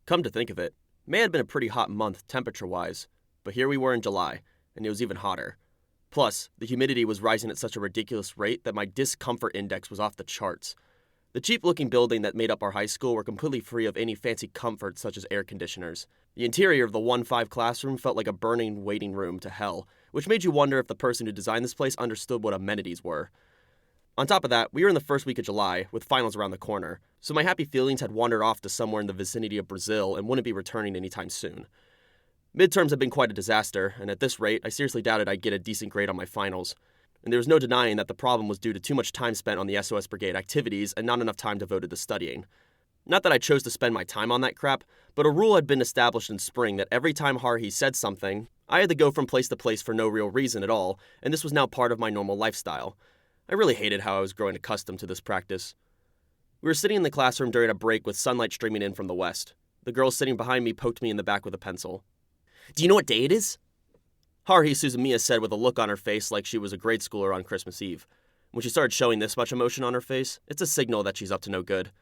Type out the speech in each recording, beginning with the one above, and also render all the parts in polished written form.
Come to think of it may have been a pretty hot month temperature-wise, but here we were in July, and it was even hotter. Plus, the humidity was rising at such a ridiculous rate that my discomfort index was off the charts. The cheap-looking building that made up our high school were completely free of any fancy comforts such as air conditioners. The interior of the 1-5 classroom felt like a burning waiting room to hell, which made you wonder if the person who designed this place understood what amenities were. On top of that, we were in the first week of July, with finals around the corner, so my happy feelings had wandered off to somewhere in the vicinity of Brazil and wouldn't be returning anytime soon. Midterms had been quite a disaster, and at this rate, I seriously doubted I'd get a decent grade on my finals. And there was no denying that the problem was due to too much time spent on the SOS Brigade activities and not enough time devoted to studying. Not that I chose to spend my time on that crap, but a rule had been established in spring that every time Haruhi said something, I had to go from place to place for no real reason at all, and this was now part of my normal lifestyle. I really hated how I was growing accustomed to this practice. We were sitting in the classroom during a break with sunlight streaming in from the west. The girl sitting behind me poked me in the back with a pencil. "Do you know what day it is?" Haruhi Suzumiya said with a look on her face like she was a grade schooler on Christmas Eve. When she started showing this much emotion on her face, it's a signal that she's up to no good.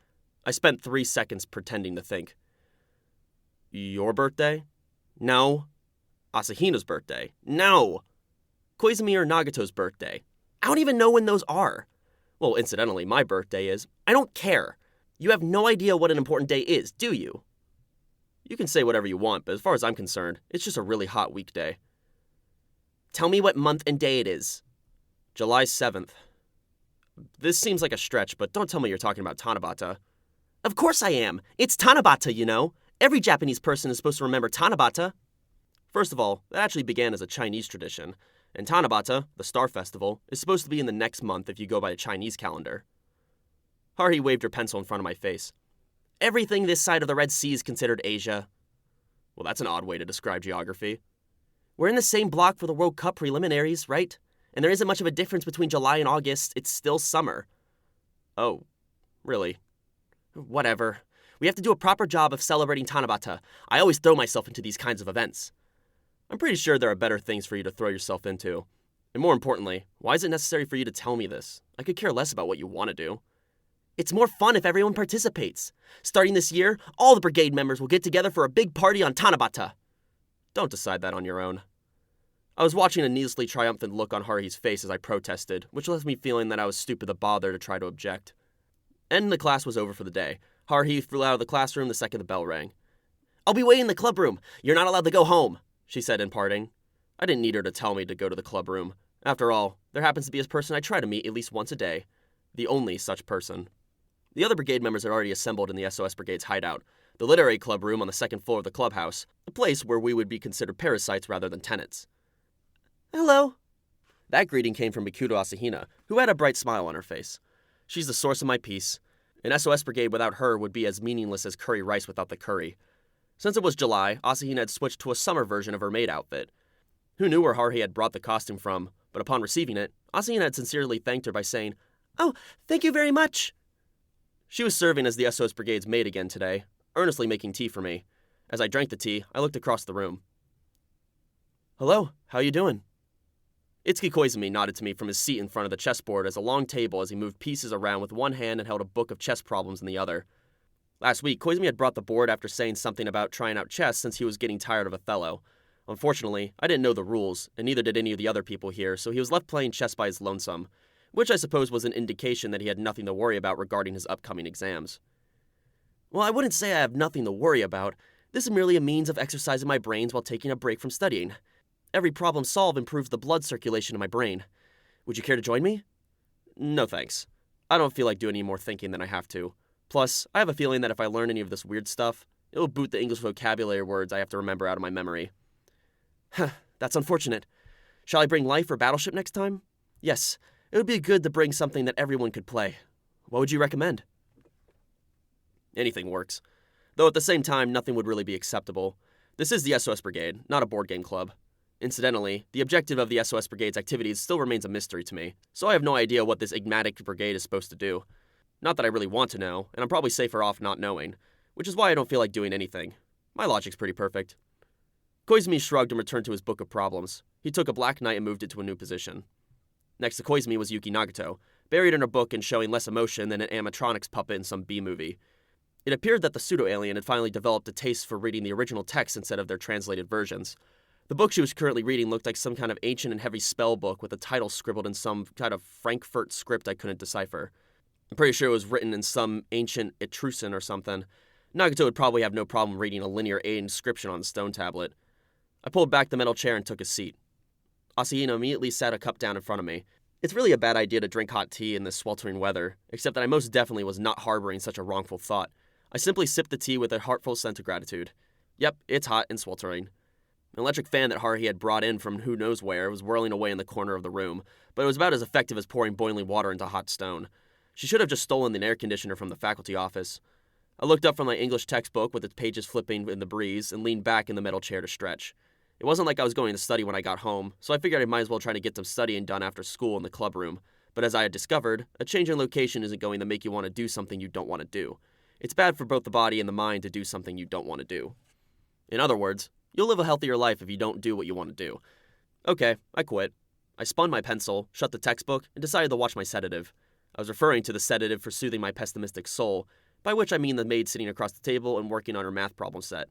I spent 3 seconds pretending to think. "Your birthday?" "No." "Asahina's birthday?" "No." "Koizumi or Nagato's birthday?" "I don't even know when those are." "Well, incidentally, my birthday is." "I don't care. You have no idea what an important day is, do you?" "You can say whatever you want, but as far as I'm concerned, it's just a really hot weekday." "Tell me what month and day it is." "July 7th. This seems like a stretch, but don't tell me you're talking about Tanabata." "Of course I am. It's Tanabata, you know. Every Japanese person is supposed to remember Tanabata." First of all, that actually began as a Chinese tradition, and Tanabata, the Star Festival, is supposed to be in the next month if you go by the Chinese calendar. Haruhi waved her pencil in front of my face. "Everything this side of the Red Sea is considered Asia." "Well, that's an odd way to describe geography." "We're in the same block for the World Cup preliminaries, right? And there isn't much of a difference between July and August. It's still summer." "Oh, really?" "Whatever. We have to do a proper job of celebrating Tanabata. I always throw myself into these kinds of events." "I'm pretty sure there are better things for you to throw yourself into. And more importantly, why is it necessary for you to tell me this? I could care less about what you want to do." "It's more fun if everyone participates. Starting this year, all the brigade members will get together for a big party on Tanabata." "Don't decide that on your own." I was watching a needlessly triumphant look on Haruhi's face as I protested, which left me feeling that I was stupid to bother to try to object. And the class was over for the day. Haruhi flew out of the classroom the second the bell rang. "I'll be waiting in the club room. You're not allowed to go home," she said in parting. I didn't need her to tell me to go to the club room. After all, there happens to be a person I try to meet at least once a day. The only such person. The other brigade members had already assembled in the SOS Brigade's hideout, the literary club room on the second floor of the clubhouse, a place where we would be considered parasites rather than tenants. "Hello." That greeting came from Mikuto Asahina, who had a bright smile on her face. She's the source of my peace. An SOS Brigade without her would be as meaningless as curry rice without the curry. Since it was July, Asahina had switched to a summer version of her maid outfit. Who knew where Haruhi had brought the costume from, but upon receiving it, Asahina had sincerely thanked her by saying, "Oh, thank you very much." She was serving as the SOS Brigade's maid again today, earnestly making tea for me. As I drank the tea, I looked across the room. "Hello, how you doing?" Itsuki Koizumi nodded to me from his seat in front of the chessboard as a long table as he moved pieces around with one hand and held a book of chess problems in the other. Last week, Koizumi had brought the board after saying something about trying out chess since he was getting tired of Othello. Unfortunately, I didn't know the rules, and neither did any of the other people here, so he was left playing chess by his lonesome, which I suppose was an indication that he had nothing to worry about regarding his upcoming exams. "Well, I wouldn't say I have nothing to worry about. This is merely a means of exercising my brains while taking a break from studying. Every problem solved improves the blood circulation in my brain. Would you care to join me?" "No thanks. I don't feel like doing any more thinking than I have to. Plus, I have a feeling that if I learn any of this weird stuff, it will boot the English vocabulary words I have to remember out of my memory." "Huh, that's unfortunate. Shall I bring Life or Battleship next time?" "Yes, it would be good to bring something that everyone could play. What would you recommend?" Anything works. Though at the same time, nothing would really be acceptable. This is the SOS Brigade, not a board game club. Incidentally, the objective of the SOS Brigade's activities still remains a mystery to me, so I have no idea what this enigmatic brigade is supposed to do. Not that I really want to know, and I'm probably safer off not knowing, which is why I don't feel like doing anything. My logic's pretty perfect. Koizumi shrugged and returned to his book of problems. He took a black knight and moved it to a new position. Next to Koizumi was Yuki Nagato, buried in her book and showing less emotion than an animatronics puppet in some B-movie. It appeared that the pseudo-alien had finally developed a taste for reading the original text instead of their translated versions. The book she was currently reading looked like some kind of ancient and heavy spell book with a title scribbled in some kind of Frankfurt script I couldn't decipher. I'm pretty sure it was written in some ancient Etruscan or something. Nagato would probably have no problem reading a linear A inscription on the stone tablet. I pulled back the metal chair and took a seat. Asahina immediately sat a cup down in front of me. It's really a bad idea to drink hot tea in this sweltering weather, except that I most definitely was not harboring such a wrongful thought. I simply sipped the tea with a heartful sense of gratitude. Yep, it's hot and sweltering. An electric fan that Haruhi had brought in from who knows where was whirling away in the corner of the room, but it was about as effective as pouring boiling water into hot stone. She should have just stolen the air conditioner from the faculty office. I looked up from my English textbook with its pages flipping in the breeze and leaned back in the metal chair to stretch. It wasn't like I was going to study when I got home, so I figured I might as well try to get some studying done after school in the club room. But as I had discovered, a change in location isn't going to make you want to do something you don't want to do. It's bad for both the body and the mind to do something you don't want to do. In other words, you'll live a healthier life if you don't do what you want to do. Okay, I quit. I spun my pencil, shut the textbook, and decided to watch my sedative. I was referring to the sedative for soothing my pessimistic soul, by which I mean the maid sitting across the table and working on her math problem set.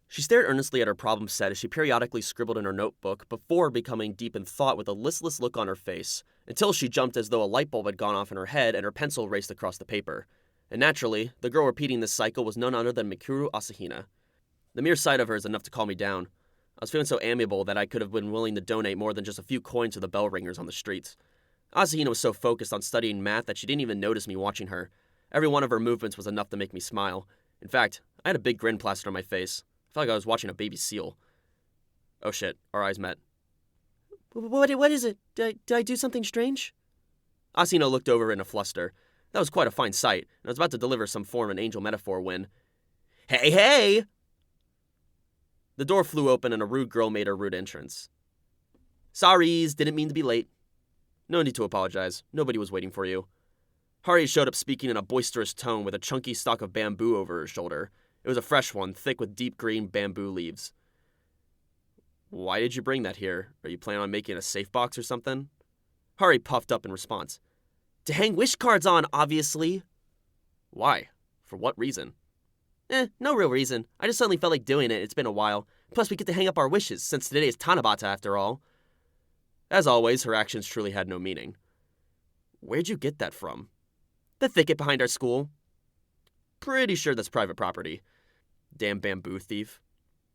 She stared earnestly at her problem set as she periodically scribbled in her notebook before becoming deep in thought with a listless look on her face, until she jumped as though a light bulb had gone off in her head and her pencil raced across the paper. And naturally, the girl repeating this cycle was none other than Mikuru Asahina. The mere sight of her is enough to calm me down. I was feeling so amiable that I could have been willing to donate more than just a few coins to the bell ringers on the streets. Asahina was so focused on studying math that she didn't even notice me watching her. Every one of her movements was enough to make me smile. In fact, I had a big grin plastered on my face. I felt like I was watching a baby seal. Oh shit, our eyes met. What is it? Did I do something strange? Asahina looked over in a fluster. That was quite a fine sight, and I was about to deliver some form of an angel metaphor when... Hey! The door flew open and a rude girl made her rude entrance. Sorries, didn't mean to be late. No need to apologize. Nobody was waiting for you. Haruhi showed up speaking in a boisterous tone with a chunky stalk of bamboo over her shoulder. It was a fresh one, thick with deep green bamboo leaves. Why did you bring that here? Are you planning on making a safe box or something? Haruhi puffed up in response. To hang wish cards on, obviously. Why? For what reason? No real reason. I just suddenly felt like doing it. It's been a while. Plus, we get to hang up our wishes, since today is Tanabata after all. As always, her actions truly had no meaning. Where'd you get that from? The thicket behind our school. Pretty sure that's private property. Damn bamboo thief.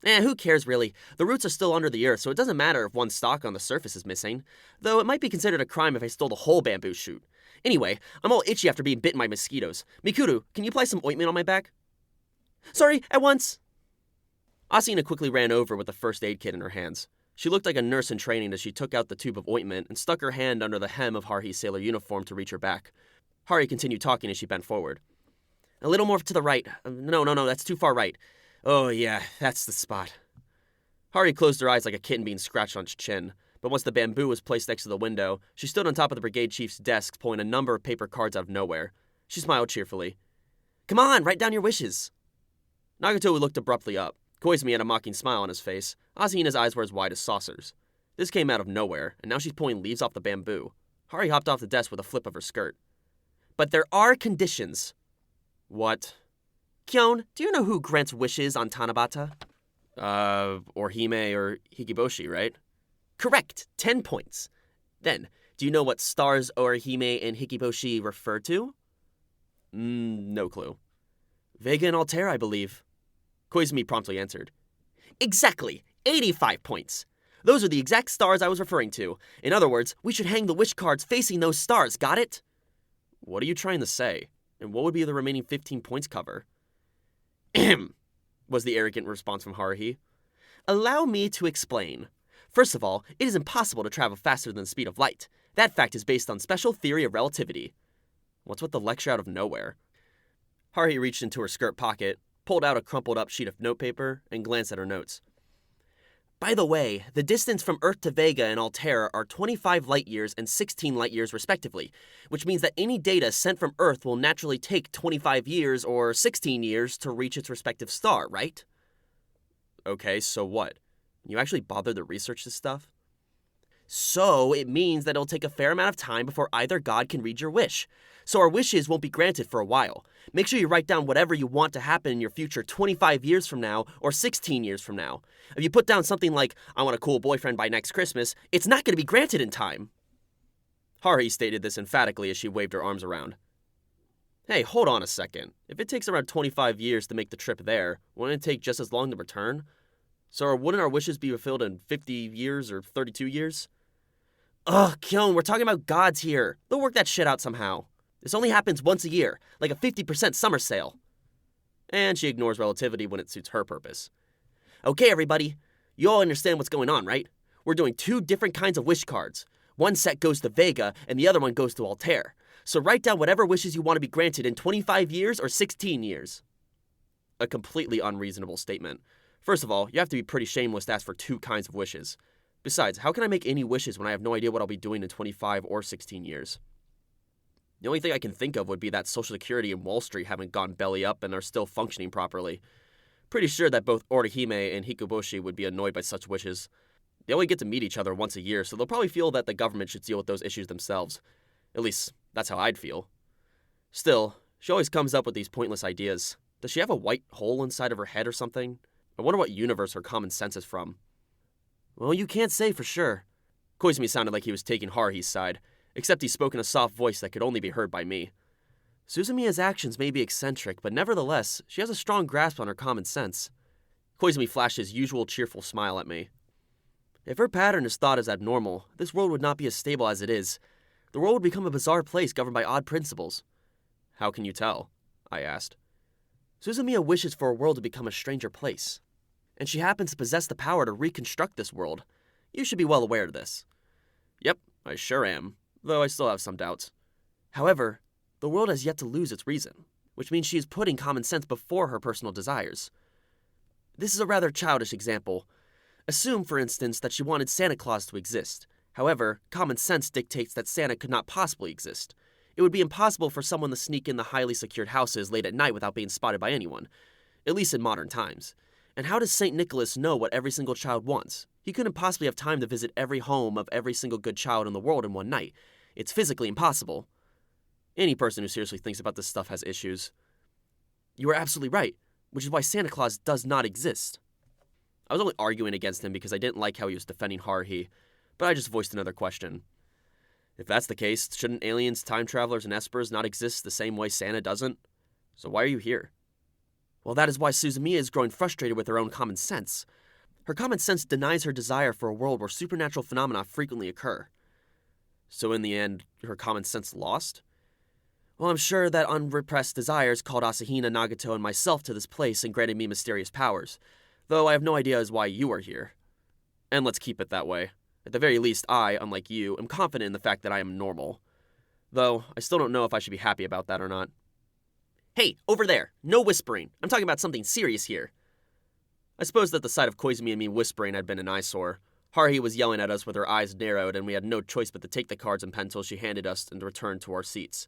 Who cares really? The roots are still under the earth, so it doesn't matter if one stalk on the surface is missing. Though it might be considered a crime if I stole the whole bamboo shoot. Anyway, I'm all itchy after being bitten by mosquitoes. Mikuru, can you apply some ointment on my back? Sorry, at once. Asahina quickly ran over with the first aid kit in her hands. She looked like a nurse in training as she took out the tube of ointment and stuck her hand under the hem of Haruhi's sailor uniform to reach her back. Haruhi continued talking as she bent forward. A little more to the right. No, that's too far right. Oh yeah, that's the spot. Haruhi closed her eyes like a kitten being scratched on its chin, but once the bamboo was placed next to the window, she stood on top of the brigade chief's desk, pulling a number of paper cards out of nowhere. She smiled cheerfully. Come on, write down your wishes. Nagato looked abruptly up. Koizumi had a mocking smile on his face. Asahina's eyes were as wide as saucers. This came out of nowhere, and now she's pulling leaves off the bamboo. Haruhi hopped off the desk with a flip of her skirt. But there are conditions. What? Kyon, do you know who grants wishes on Tanabata? Orihime or Hikiboshi, right? Correct. 10 points. Then, do you know what stars Orihime and Hikiboshi refer to? No clue. Vega and Altair, I believe. Koizumi promptly answered. Exactly. 85 points. Those are the exact stars I was referring to. In other words, we should hang the wish cards facing those stars, got it? What are you trying to say? And what would be the remaining 15 points cover? Ahem, was the arrogant response from Haruhi. Allow me to explain. First of all, it is impossible to travel faster than the speed of light. That fact is based on special theory of relativity. What's with the lecture out of nowhere? Haruhi reached into her skirt pocket, pulled out a crumpled up sheet of notepaper, and glanced at her notes. By the way, the distance from Earth to Vega and Altair are 25 light years and 16 light years respectively, which means that any data sent from Earth will naturally take 25 years or 16 years to reach its respective star, right? Okay, so what? You actually bothered to research this stuff? So it means that it'll take a fair amount of time before either god can read your wish. So our wishes won't be granted for a while. Make sure you write down whatever you want to happen in your future 25 years from now or 16 years from now. If you put down something like, I want a cool boyfriend by next Christmas, it's not going to be granted in time. Haruhi stated this emphatically as she waved her arms around. Hey, hold on a second. If it takes around 25 years to make the trip there, wouldn't it take just as long to return? So wouldn't our wishes be fulfilled in 50 years or 32 years? Ugh, Kyone, we're talking about gods here. They'll work that shit out somehow. This only happens once a year, like a 50% summer sale. And she ignores relativity when it suits her purpose. Okay, everybody. You all understand what's going on, right? We're doing 2 different kinds of wish cards. One set goes to Vega, and the other one goes to Altair. So write down whatever wishes you want to be granted in 25 years or 16 years. A completely unreasonable statement. First of all, you have to be pretty shameless to ask for 2 kinds of wishes. Besides, how can I make any wishes when I have no idea what I'll be doing in 25 or 16 years? The only thing I can think of would be that Social Security and Wall Street haven't gone belly up and are still functioning properly. Pretty sure that both Orihime and Hikoboshi would be annoyed by such wishes. They only get to meet each other once a year, so they'll probably feel that the government should deal with those issues themselves. At least, that's how I'd feel. Still, she always comes up with these pointless ideas. Does she have a white hole inside of her head or something? I wonder what universe her common sense is from. Well, you can't say for sure. Koizumi sounded like he was taking Haruhi's side, except he spoke in a soft voice that could only be heard by me. Suzumiya's actions may be eccentric, but nevertheless, she has a strong grasp on her common sense. Koizumi flashed his usual cheerful smile at me. If her pattern is thought as abnormal, this world would not be as stable as it is. The world would become a bizarre place governed by odd principles. How can you tell? I asked. Suzumiya wishes for a world to become a stranger place, and she happens to possess the power to reconstruct this world. You should be well aware of this. Yep, I sure am, though I still have some doubts. However, the world has yet to lose its reason, which means she is putting common sense before her personal desires. This is a rather childish example. Assume, for instance, that she wanted Santa Claus to exist. However, common sense dictates that Santa could not possibly exist. It would be impossible for someone to sneak in the highly secured houses late at night without being spotted by anyone, at least in modern times. And how does St. Nicholas know what every single child wants? He couldn't possibly have time to visit every home of every single good child in the world in one night. It's physically impossible. Any person who seriously thinks about this stuff has issues. You are absolutely right, which is why Santa Claus does not exist. I was only arguing against him because I didn't like how he was defending Haruhi, but I just voiced another question. If that's the case, shouldn't aliens, time travelers, and espers not exist the same way Santa doesn't? So why are you here? Well, that is why Suzumiya is growing frustrated with her own common sense. Her common sense denies her desire for a world where supernatural phenomena frequently occur. So in the end, her common sense lost? Well, I'm sure that unrepressed desires called Asahina, Nagato, and myself to this place and granted me mysterious powers, though I have no idea as why you are here. And let's keep it that way. At the very least, I, unlike you, am confident in the fact that I am normal. Though, I still don't know if I should be happy about that or not. Hey, over there! No whispering! I'm talking about something serious here. I suppose that the sight of Koizumi and me whispering had been an eyesore. Haruhi was yelling at us with her eyes narrowed, and we had no choice but to take the cards and pencils she handed us and return to our seats.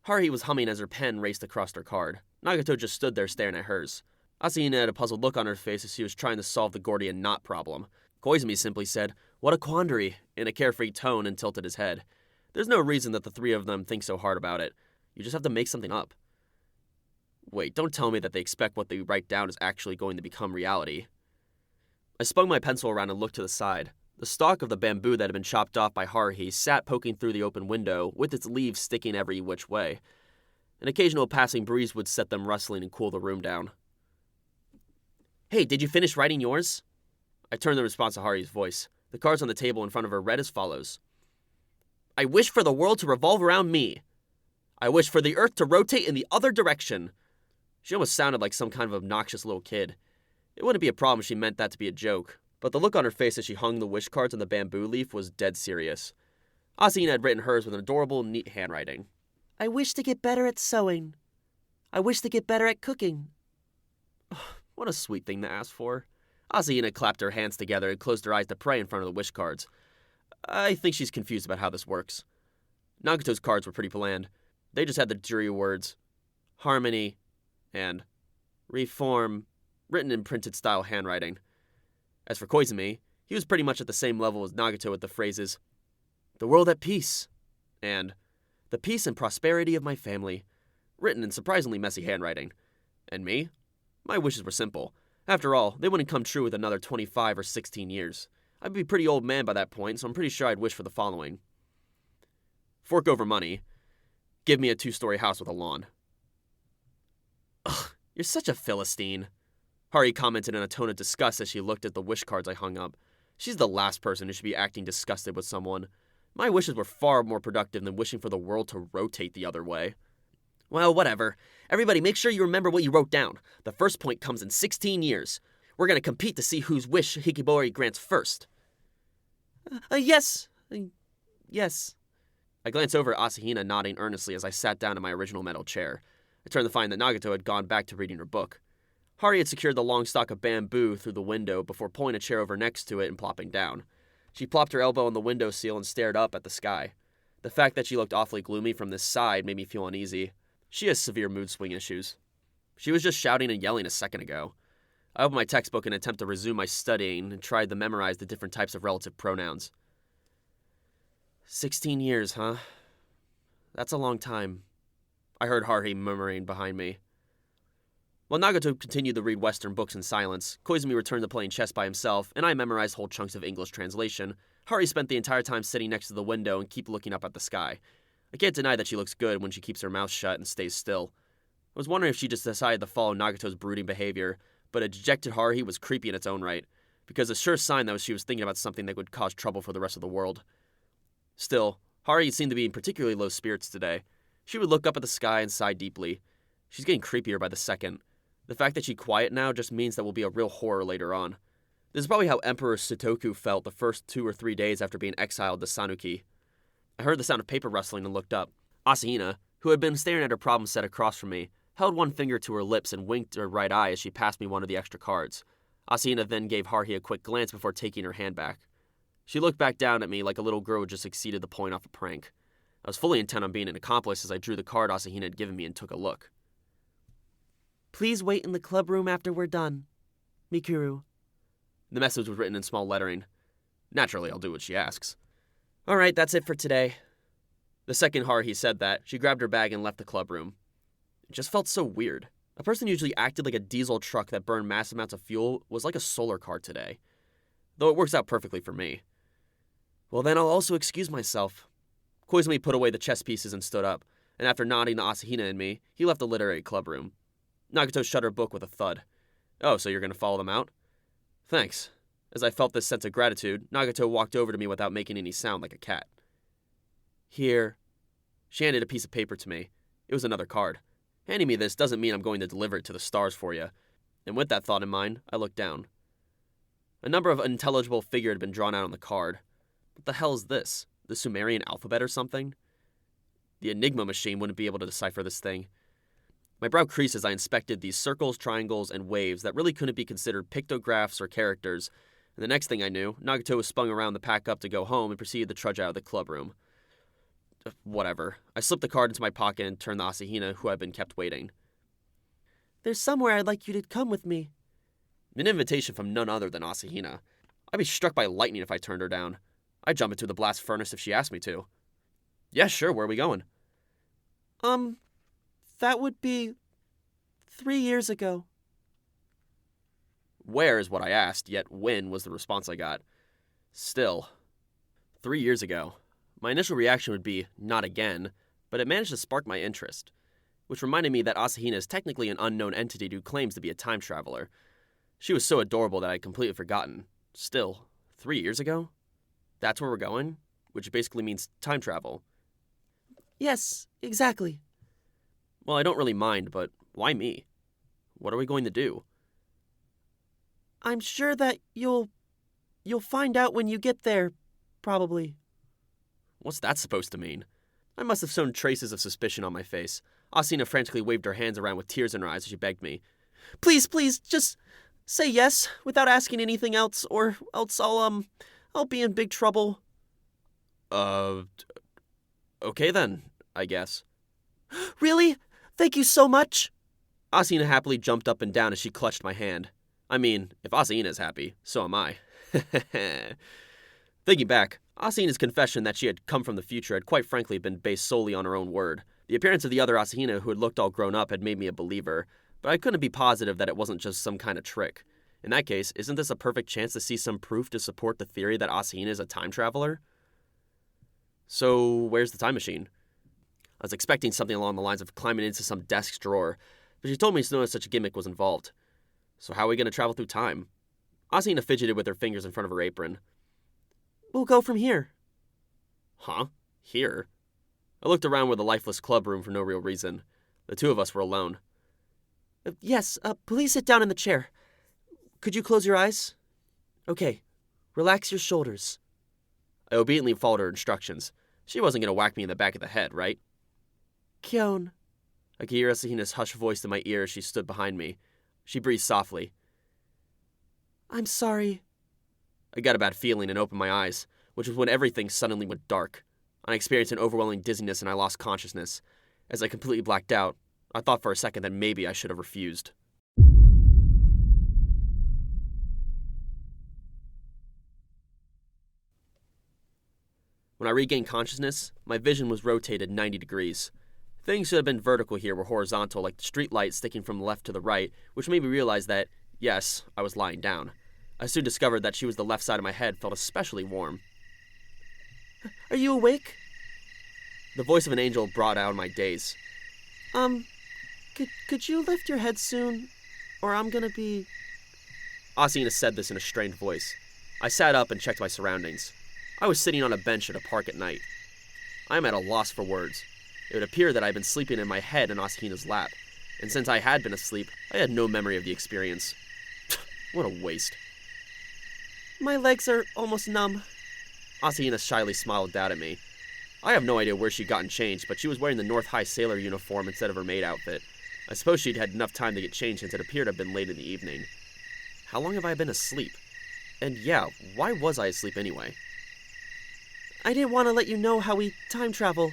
Haruhi was humming as her pen raced across her card. Nagato just stood there staring at hers. Asahina had a puzzled look on her face as she was trying to solve the Gordian knot problem. Koizumi simply said, "What a quandary," in a carefree tone and tilted his head. There's no reason that the 3 of them think so hard about it. You just have to make something up. Wait, don't tell me that they expect what they write down is actually going to become reality. I spun my pencil around and looked to the side. The stalk of the bamboo that had been chopped off by Haruhi sat poking through the open window, with its leaves sticking every which way. An occasional passing breeze would set them rustling and cool the room down. Hey, did you finish writing yours? I turned in response to Haruhi's voice. The cards on the table in front of her read as follows. I wish for the world to revolve around me. I wish for the earth to rotate in the other direction. She almost sounded like some kind of obnoxious little kid. It wouldn't be a problem if she meant that to be a joke, but the look on her face as she hung the wish cards on the bamboo leaf was dead serious. Asahina had written hers with an adorable, neat handwriting. I wish to get better at sewing. I wish to get better at cooking. What a sweet thing to ask for. Asahina clapped her hands together and closed her eyes to pray in front of the wish cards. I think she's confused about how this works. Nagato's cards were pretty bland. They just had the dreary words, harmony, and reform, written in printed style handwriting. As for Koizumi, he was pretty much at the same level as Nagato with the phrases, the world at peace, and the peace and prosperity of my family. written in surprisingly messy handwriting. And me? My wishes were simple. After all, they wouldn't come true with another 25 or 16 years. I'd be a pretty old man by that point, so I'm pretty sure I'd wish for the following. Fork over money. Give me a 2-story house with a lawn. Ugh, you're such a Philistine. Haruhi commented in a tone of disgust as she looked at the wish cards I hung up. She's the last person who should be acting disgusted with someone. My wishes were far more productive than wishing for the world to rotate the other way. Well, whatever. Everybody, make sure you remember what you wrote down. The first point comes in 16 years. We're going to compete to see whose wish Hikibori grants first. Yes. Yes. I glanced over at Asahina, nodding earnestly as I sat down in my original metal chair. I turned to find that Nagato had gone back to reading her book. Haruhi had secured the long stalk of bamboo through the window before pulling a chair over next to it and plopping down. She plopped her elbow on the windowsill and stared up at the sky. The fact that she looked awfully gloomy from this side made me feel uneasy. She has severe mood swing issues. She was just shouting and yelling a second ago. I opened my textbook in an attempt to resume my studying and tried to memorize the different types of relative pronouns. 16 years, huh? That's a long time. I heard Haruhi murmuring behind me. While Nagato continued to read Western books in silence, Koizumi returned to playing chess by himself, and I memorized whole chunks of English translation. Haruhi spent the entire time sitting next to the window and keep looking up at the sky. I can't deny that she looks good when she keeps her mouth shut and stays still. I was wondering if she just decided to follow Nagato's brooding behavior, but a dejected Haruhi was creepy in its own right, because a sure sign that she was thinking about something that would cause trouble for the rest of the world. Still, Haruhi seemed to be in particularly low spirits today. She would look up at the sky and sigh deeply. She's getting creepier by the second. The fact that she's quiet now just means that will be a real horror later on. This is probably how Emperor Sutoku felt the first 2 or 3 days after being exiled to Sanuki. I heard the sound of paper rustling and looked up. Asahina, who had been staring at her problem set across from me, held one finger to her lips and winked her right eye as she passed me one of the extra cards. Asahina then gave Haruhi a quick glance before taking her hand back. She looked back down at me like a little girl who just exceeded the point off a prank. I was fully intent on being an accomplice as I drew the card Asahina had given me and took a look. Please wait in the club room after we're done. Mikuru. The message was written in small lettering. Naturally, I'll do what she asks. All right, that's it for today. The second Haruhi said that, she grabbed her bag and left the club room. It just felt so weird. A person who usually acted like a diesel truck that burned mass amounts of fuel was like a solar car today. Though it works out perfectly for me. Well, then I'll also excuse myself. Koizumi put away the chess pieces and stood up, and after nodding to Asahina and me, he left the literary club room. Nagato shut her book with a thud. Oh, so you're going to follow them out? Thanks. As I felt this sense of gratitude, Nagato walked over to me without making any sound like a cat. Here. She handed a piece of paper to me. It was another card. Handing me this doesn't mean I'm going to deliver it to the stars for you. And with that thought in mind, I looked down. A number of unintelligible figures had been drawn out on the card. What the hell is this? The Sumerian alphabet or something? The Enigma machine wouldn't be able to decipher this thing. My brow creased as I inspected these circles, triangles, and waves that really couldn't be considered pictographs or characters, and the next thing I knew, Nagato was spun around to pack up to go home and proceeded to trudge out of the club room. Whatever. I slipped the card into my pocket and turned to Asahina, who had been kept waiting. There's somewhere I'd like you to come with me. An invitation from none other than Asahina. I'd be struck by lightning if I turned her down. I'd jump into the blast furnace if she asked me to. Yeah, sure, where are we going? That would be 3 years ago. Where is what I asked, yet when was the response I got. Still, 3 years ago. My initial reaction would be, not again, but it managed to spark my interest, which reminded me that Asahina is technically an unknown entity who claims to be a time traveler. She was so adorable that I'd completely forgotten. Still, 3 years ago? That's where we're going? Which basically means time travel. Yes, exactly. Well, I don't really mind, but why me? What are we going to do? I'm sure that you'll find out when you get there, probably. What's that supposed to mean? I must have shown traces of suspicion on my face. Asahina frantically waved her hands around with tears in her eyes as she begged me. Please, just say yes without asking anything else, or else I'll be in big trouble. Okay then, I guess. Really? Thank you so much. Asahina happily jumped up and down as she clutched my hand. I mean, if Asahina's happy, so am I. Thinking back, Asahina's confession that she had come from the future had quite frankly been based solely on her own word. The appearance of the other Asahina, who had looked all grown up, had made me a believer, but I couldn't be positive that it wasn't just some kind of trick. In that case, isn't this a perfect chance to see some proof to support the theory that Asahina is a time traveler? So, where's the time machine? I was expecting something along the lines of climbing into some desk's drawer, but she told me no such gimmick was involved. So how are we going to travel through time? Asahina fidgeted with her fingers in front of her apron. We'll go from here. Huh? Here? I looked around the lifeless club room for no real reason. The two of us were alone. Yes, please sit down in the chair. Could you close your eyes? Okay, relax your shoulders. I obediently followed her instructions. She wasn't going to whack me in the back of the head, right? Kyon. I could hear Asahina's hushed voice in my ear as she stood behind me. She breathed softly. I'm sorry. I got a bad feeling and opened my eyes, which was when everything suddenly went dark. I experienced an overwhelming dizziness and I lost consciousness. As I completely blacked out, I thought for a second that maybe I should have refused. When I regained consciousness, my vision was rotated 90 degrees. Things should have been vertical here were horizontal, like the street light sticking from left to the right, which made me realize that, yes, I was lying down. I soon discovered that she was the left side of my head felt especially warm. Are you awake? The voice of an angel brought out my daze. Could you lift your head soon? Or I'm gonna be... Asahina said this in a strained voice. I sat up and checked my surroundings. I was sitting on a bench at a park at night. I am at a loss for words. It would appear that I had been sleeping in my head in Asahina's lap, and since I had been asleep, I had no memory of the experience. What a waste. My legs are almost numb. Asahina shyly smiled down at me. I have no idea where she'd gotten changed, but she was wearing the North High sailor uniform instead of her maid outfit. I suppose she'd had enough time to get changed since it appeared to have been late in the evening. How long have I been asleep? And yeah, why was I asleep anyway? I didn't want to let you know how we time travel,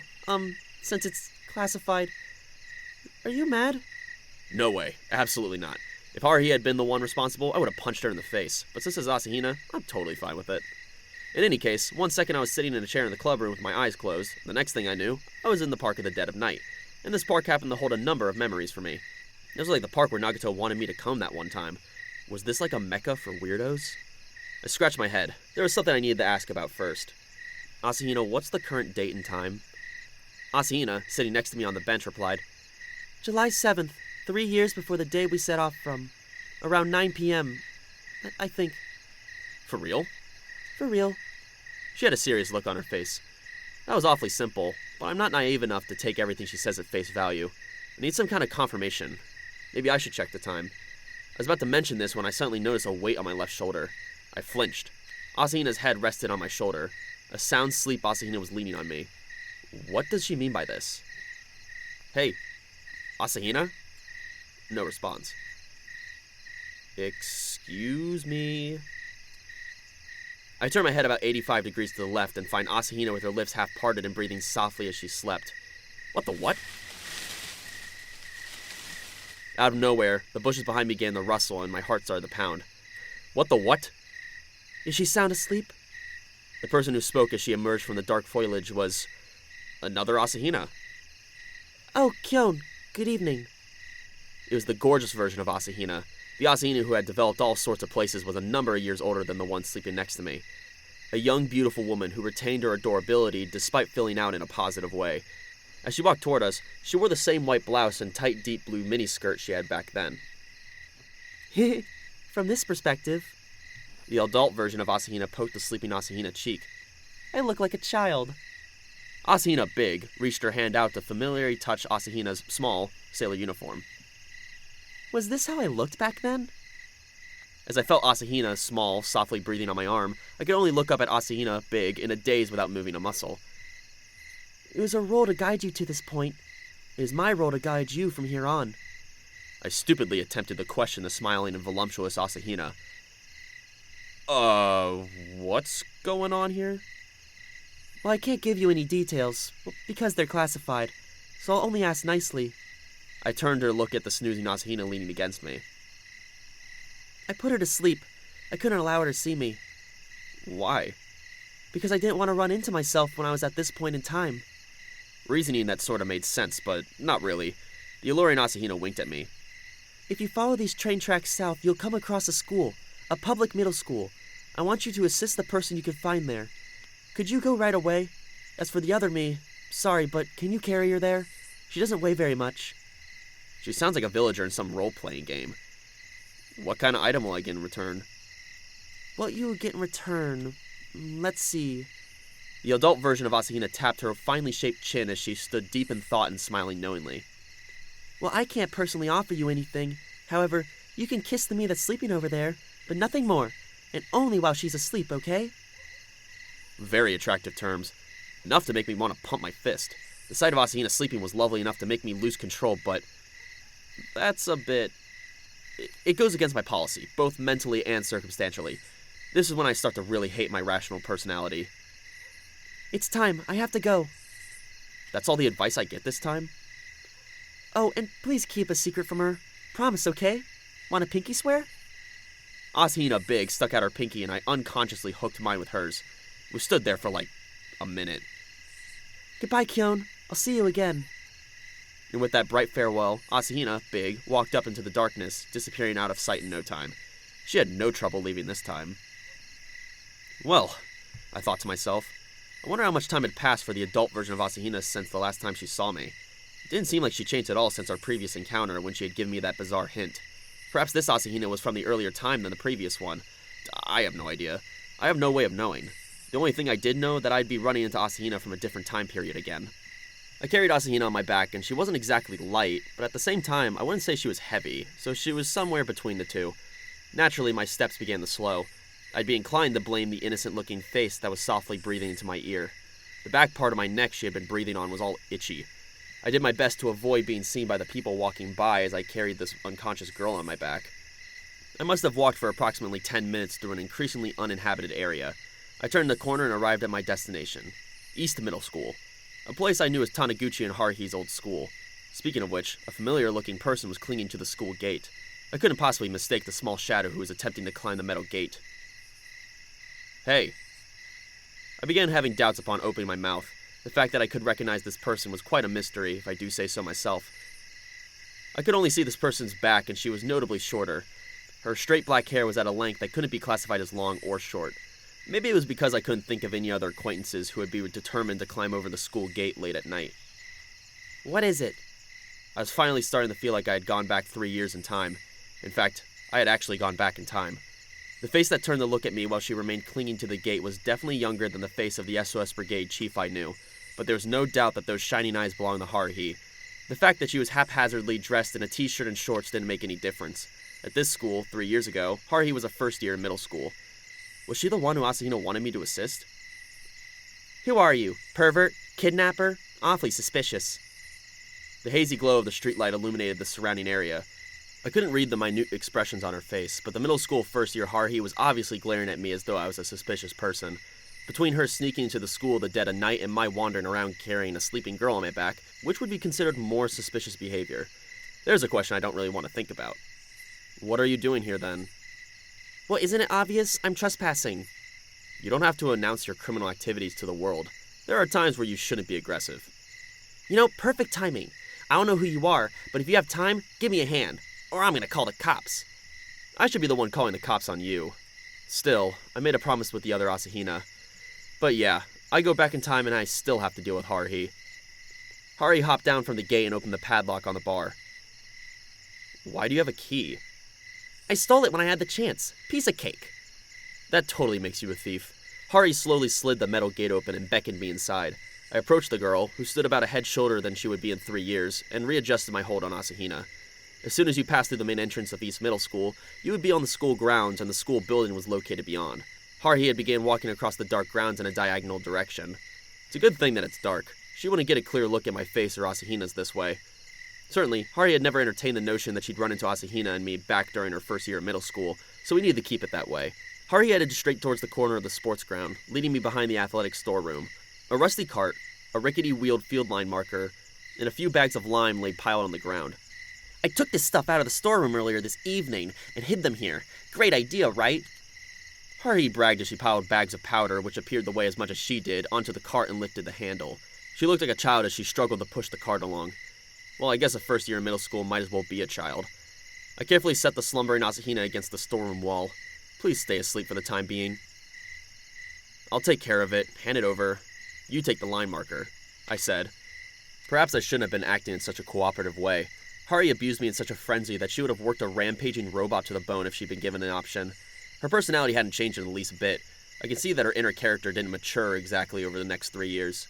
since it's classified. Are you mad? No way. Absolutely not. If Haruhi had been the one responsible, I would have punched her in the face. But since it's Asahina, I'm totally fine with it. In any case, one second I was sitting in a chair in the club room with my eyes closed. The next thing I knew, I was in the park at the dead of night. And this park happened to hold a number of memories for me. It was like the park where Nagato wanted me to come that one time. Was this like a mecca for weirdos? I scratched my head. There was something I needed to ask about first. Asahina, what's the current date and time? Asahina, sitting next to me on the bench, replied, July 7th, 3 years before the day we set off from. Around 9 p.m., I think. For real? For real. She had a serious look on her face. That was awfully simple, but I'm not naive enough to take everything she says at face value. I need some kind of confirmation. Maybe I should check the time. I was about to mention this when I suddenly noticed a weight on my left shoulder. I flinched. Asahina's head rested on my shoulder. A sound sleep Asahina was leaning on me. What does she mean by this? Hey, Asahina? No response. Excuse me? I turn my head about 85 degrees to the left and find Asahina with her lips half parted and breathing softly as she slept. What the what? Out of nowhere, the bushes behind me began to rustle and my heart started to pound. What the what? Is she sound asleep? The person who spoke as she emerged from the dark foliage was another Asahina. Oh, Kyon, good evening. It was the gorgeous version of Asahina. The Asahina who had developed all sorts of places was a number of years older than the one sleeping next to me. A young, beautiful woman who retained her adorability despite filling out in a positive way. As she walked toward us, she wore the same white blouse and tight, deep blue miniskirt she had back then. From this perspective, the adult version of Asahina poked the sleeping Asahina cheek. I look like a child. Asahina, big, reached her hand out to familiarly touch Asahina's small sailor uniform. Was this how I looked back then? As I felt Asahina, small, softly breathing on my arm, I could only look up at Asahina, big, in a daze without moving a muscle. It was a role to guide you to this point. It is my role to guide you from here on. I stupidly attempted to question the smiling and voluptuous Asahina. What's going on here? Well, I can't give you any details, because they're classified, so I'll only ask nicely. I turned to look at the snoozing Asahina leaning against me. I put her to sleep. I couldn't allow her to see me. Why? Because I didn't want to run into myself when I was at this point in time. reasoning that sort of made sense, but not really. The alluring Asahina winked at me. If you follow these train tracks south, you'll come across a school, a public middle school. I want you to assist the person you can find there. Could you go right away? As for the other me, sorry, but can you carry her there? She doesn't weigh very much. She sounds like a villager in some role-playing game. What kind of item will I get in return? What you will get in return? Let's see. The adult version of Asahina tapped her finely shaped chin as she stood deep in thought and smiling knowingly. Well, I can't personally offer you anything. However, you can kiss the me that's sleeping over there, but nothing more. And only while she's asleep, okay? Very attractive terms. Enough to make me want to pump my fist. The sight of Asahina sleeping was lovely enough to make me lose control, but that's a bit... It goes against my policy, both mentally and circumstantially. This is when I start to really hate my rational personality. It's time. I have to go. That's all the advice I get this time? Oh, and please keep a secret from her. Promise, okay? Want a pinky swear? Asahina Big stuck out her pinky and I unconsciously hooked mine with hers. We stood there for like a minute. Goodbye, Kyon. I'll see you again. And with that bright farewell, Asahina, Big, walked up into the darkness, disappearing out of sight in no time. She had no trouble leaving this time. Well, I thought to myself, I wonder how much time had passed for the adult version of Asahina since the last time she saw me. It didn't seem like she changed at all since our previous encounter when she had given me that bizarre hint. Perhaps this Asahina was from the earlier time than the previous one. I have no idea. I have no way of knowing. The only thing I did know that I'd be running into Asahina from a different time period again. I carried Asahina on my back, and she wasn't exactly light, but at the same time, I wouldn't say she was heavy, so she was somewhere between the two. Naturally, my steps began to slow. I'd be inclined to blame the innocent-looking face that was softly breathing into my ear. The back part of my neck she had been breathing on was all itchy. I did my best to avoid being seen by the people walking by as I carried this unconscious girl on my back. I must have walked for approximately 10 minutes through an increasingly uninhabited area. I turned the corner and arrived at my destination, East Middle School, a place I knew as Taniguchi and Haruhi's old school. Speaking of which, a familiar-looking person was clinging to the school gate. I couldn't possibly mistake the small shadow who was attempting to climb the metal gate. Hey. I began having doubts upon opening my mouth. The fact that I could recognize this person was quite a mystery, if I do say so myself. I could only see this person's back, and she was notably shorter. Her straight black hair was at a length that couldn't be classified as long or short. Maybe it was because I couldn't think of any other acquaintances who would be determined to climb over the school gate late at night. What is it? I was finally starting to feel like I had gone back 3 years in time. In fact, I had actually gone back in time. The face that turned to look at me while she remained clinging to the gate was definitely younger than the face of the SOS Brigade chief I knew, but there was no doubt that those shining eyes belonged to Haruhi. The fact that she was haphazardly dressed in a t-shirt and shorts didn't make any difference. At this school, 3 years ago, Haruhi was a first year in middle school. Was she the one who Asahina wanted me to assist? Who are you? Pervert? Kidnapper? Awfully suspicious. The hazy glow of the streetlight illuminated the surrounding area. I couldn't read the minute expressions on her face, but the middle school first-year Haruhi was obviously glaring at me as though I was a suspicious person. Between her sneaking into the school the dead of night and my wandering around carrying a sleeping girl on my back, which would be considered more suspicious behavior? There's a question I don't really want to think about. What are you doing here, then? Well, isn't it obvious? I'm trespassing. You don't have to announce your criminal activities to the world. There are times where you shouldn't be aggressive. You know, perfect timing. I don't know who you are, but if you have time, give me a hand, or I'm gonna call the cops. I should be the one calling the cops on you. Still, I made a promise with the other Asahina. But yeah, I go back in time and I still have to deal with Haruhi. Haruhi hopped down from the gate and opened the padlock on the bar. Why do you have a key? I stole it when I had the chance. Piece of cake. That totally makes you a thief. Haruhi slowly slid the metal gate open and beckoned me inside. I approached the girl, who stood about a head shorter than she would be in 3 years, and readjusted my hold on Asahina. As soon as you passed through the main entrance of East Middle School, you would be on the school grounds and the school building was located beyond. Haruhi had began walking across the dark grounds in a diagonal direction. It's a good thing that it's dark. She wouldn't get a clear look at my face or Asahina's this way. Certainly, Haruhi had never entertained the notion that she'd run into Asahina and me back during her first year of middle school, so we needed to keep it that way. Haruhi headed straight towards the corner of the sports ground, leading me behind the athletic storeroom. A rusty cart, a rickety wheeled field line marker, and a few bags of lime lay piled on the ground. I took this stuff out of the storeroom earlier this evening and hid them here. Great idea, right? Haruhi bragged as she piled bags of powder, which appeared to weigh as much as she did, onto the cart and lifted the handle. She looked like a child as she struggled to push the cart along. Well, I guess a first year in middle school might as well be a child. I carefully set the slumbering Asahina against the storeroom wall. Please stay asleep for the time being. I'll take care of it. Hand it over. You take the line marker, I said. Perhaps I shouldn't have been acting in such a cooperative way. Haruhi abused me in such a frenzy that she would have worked a rampaging robot to the bone if she'd been given an option. Her personality hadn't changed in the least bit. I could see that her inner character didn't mature exactly over the next 3 years.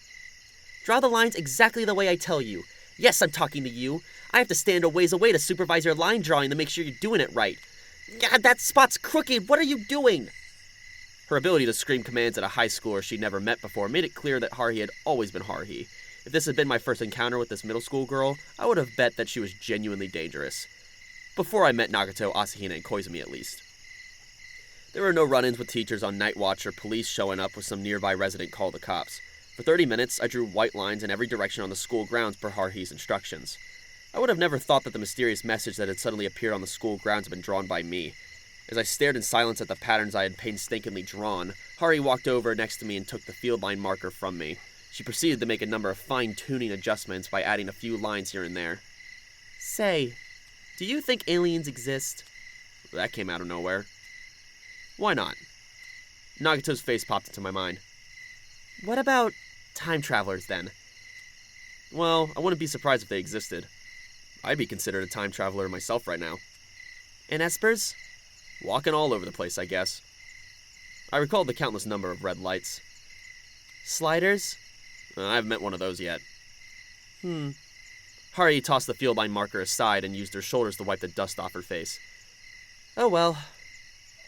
Draw the lines exactly the way I tell you. Yes, I'm talking to you. I have to stand a ways away to supervise your line drawing to make sure you're doing it right. God, that spot's crooked. What are you doing? Her ability to scream commands at a high schooler she'd never met before made it clear that Haruhi had always been Haruhi. If this had been my first encounter with this middle school girl, I would have bet that she was genuinely dangerous. Before I met Nagato, Asahina, and Koizumi at least. There were no run-ins with teachers on night watch or police showing up with some nearby resident call the cops. For 30 minutes, I drew white lines in every direction on the school grounds per Haruhi's instructions. I would have never thought that the mysterious message that had suddenly appeared on the school grounds had been drawn by me. As I stared in silence at the patterns I had painstakingly drawn, Haruhi walked over next to me and took the field line marker from me. She proceeded to make a number of fine-tuning adjustments by adding a few lines here and there. Say, do you think aliens exist? That came out of nowhere. Why not? Nagato's face popped into my mind. What about time travelers, then? Well, I wouldn't be surprised if they existed. I'd be considered a time traveler myself right now. And espers? Walking all over the place, I guess. I recalled the countless number of red lights. Sliders? I haven't met one of those yet. Haruhi tossed the field line marker aside and used her shoulders to wipe the dust off her face. Oh well.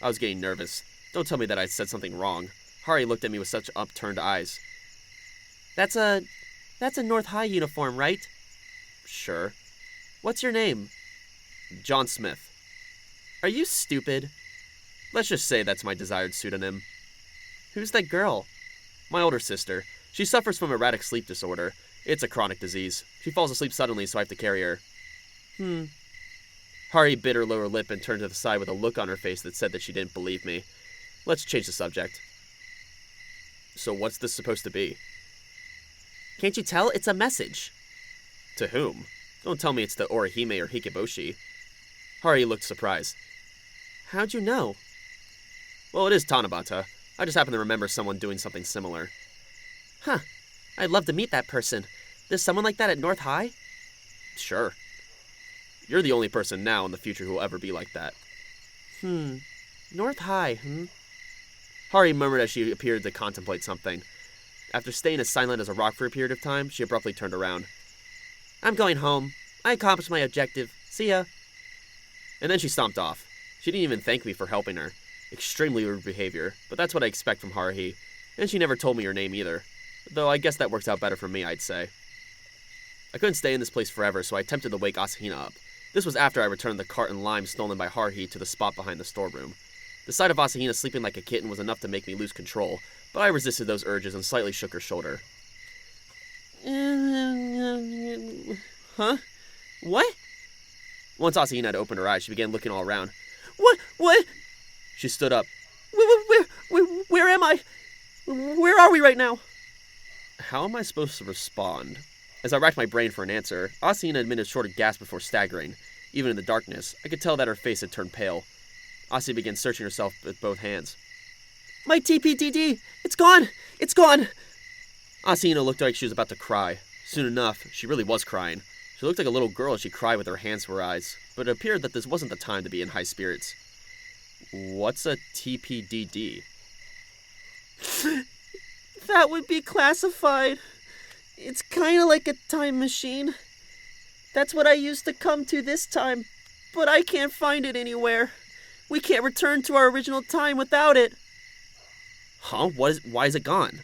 I was getting nervous. Don't tell me that I said something wrong. Haruhi looked at me with such upturned eyes. That's a North High uniform, right? Sure. What's your name? John Smith. Are you stupid? Let's just say that's my desired pseudonym. Who's that girl? My older sister. She suffers from erratic sleep disorder. It's a chronic disease. She falls asleep suddenly, so I have to carry her. Haruhi bit her lower lip and turned to the side with a look on her face that said that she didn't believe me. Let's change the subject. So what's this supposed to be? Can't you tell? It's a message. To whom? Don't tell me it's to Orihime or Hikeboshi. Haruhi looked surprised. How'd you know? Well, it is Tanabata. I just happen to remember someone doing something similar. Huh. I'd love to meet that person. There's someone like that at North High? Sure. You're the only person now in the future who will ever be like that. North High, Haruhi murmured as she appeared to contemplate something. After staying as silent as a rock for a period of time, she abruptly turned around. I'm going home. I accomplished my objective. See ya. And then she stomped off. She didn't even thank me for helping her. Extremely rude behavior, but that's what I expect from Haruhi. And she never told me her name either. Though I guess that works out better for me, I'd say. I couldn't stay in this place forever, so I attempted to wake Asahina up. This was after I returned the cart and lime stolen by Haruhi to the spot behind the storeroom. The sight of Asahina sleeping like a kitten was enough to make me lose control, but I resisted those urges and slightly shook her shoulder. Huh? What? Once Asahina had opened her eyes, she began looking all around. What? She stood up. Where am I? Where are we right now? How am I supposed to respond? As I racked my brain for an answer, Asahina emitted a short gasp before staggering. Even in the darkness, I could tell that her face had turned pale. Asi began searching herself with both hands. My TPDD! It's gone! It's gone! Asahina looked like she was about to cry. Soon enough, she really was crying. She looked like a little girl as she cried with her hands to her eyes, but it appeared that this wasn't the time to be in high spirits. What's a TPDD? That would be classified. It's kind of like a time machine. That's what I used to come to this time, but I can't find it anywhere. We can't return to our original time without it. Huh? Why is it gone?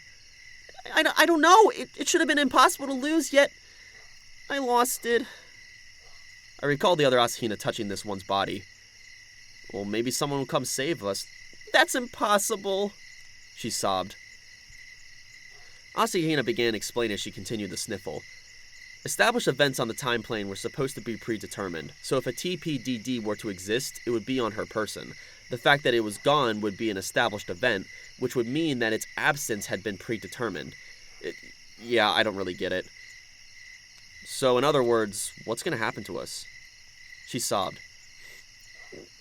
I don't know. It should have been impossible to lose, yet I lost it. I recalled the other Asahina touching this one's body. Well, maybe someone will come save us. That's impossible, she sobbed. Asahina began explaining as she continued to sniffle. Established events on the time plane were supposed to be predetermined, so if a TPDD were to exist, it would be on her person. The fact that it was gone would be an established event, which would mean that its absence had been predetermined. Yeah, I don't really get it. So, in other words, what's gonna happen to us? She sobbed.